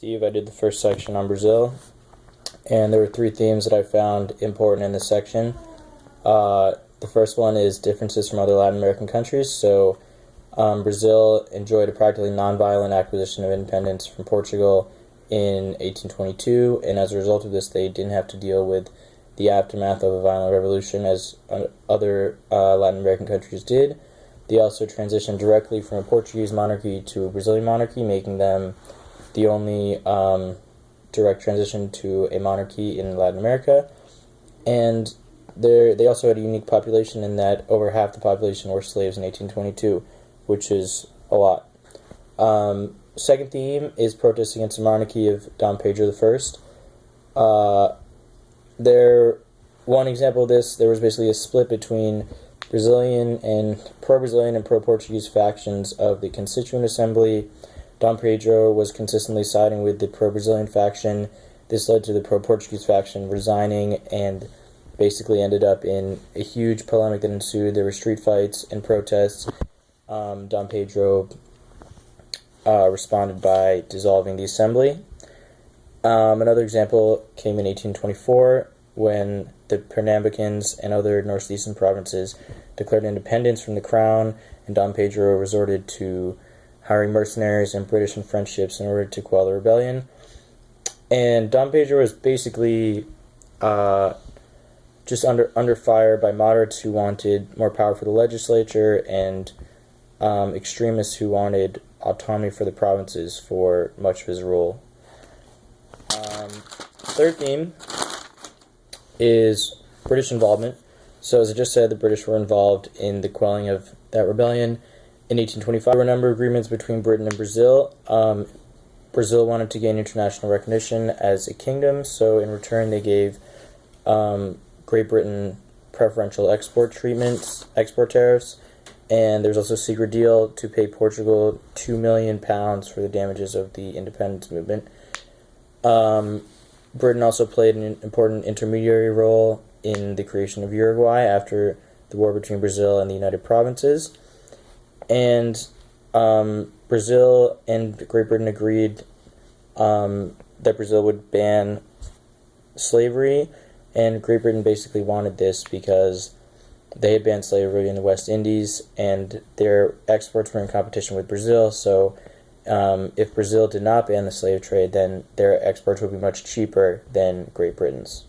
Steve. I did the first section on Brazil, and there were three themes that I found important in this section. The first one is differences from other Latin American countries. So Brazil enjoyed a practically nonviolent acquisition of independence from Portugal in 1822, and as a result of this, they didn't have to deal with the aftermath of a violent revolution as other Latin American countries did. They also transitioned directly from a Portuguese monarchy to a Brazilian monarchy, making them the only direct transition to a monarchy in Latin America. And they also had a unique population in that over half the population were slaves in 1822, which is a lot. Second theme is protests against the monarchy of Dom Pedro I. One example of this, there was basically a split between Brazilian and pro-Brazilian and pro-Portuguese factions of the Constituent Assembly. Dom Pedro was consistently siding with the pro-Brazilian faction. This led to the pro-Portuguese faction resigning and basically ended up in a huge polemic that ensued. There were street fights and protests. Dom Pedro responded by dissolving the assembly. Another example came in 1824 when the Pernambucans and other northeastern provinces declared independence from the crown, and Dom Pedro resorted to hiring mercenaries and British and French ships in order to quell the rebellion. And Dom Pedro was basically just under fire by moderates who wanted more power for the legislature and extremists who wanted autonomy for the provinces for much of his rule. Third theme is British involvement. So as I just said, the British were involved in the quelling of that rebellion. In 1825, there were a number of agreements between Britain and Brazil. Brazil wanted to gain international recognition as a kingdom, so in return they gave Great Britain preferential export tariffs, and there's also a secret deal to pay Portugal £2 million for the damages of the independence movement. Britain also played an important intermediary role in the creation of Uruguay after the war between Brazil and the United Provinces. And Brazil and Great Britain agreed that Brazil would ban slavery, and Great Britain basically wanted this because they had banned slavery in the West Indies, and their exports were in competition with Brazil, so if Brazil did not ban the slave trade, then their exports would be much cheaper than Great Britain's.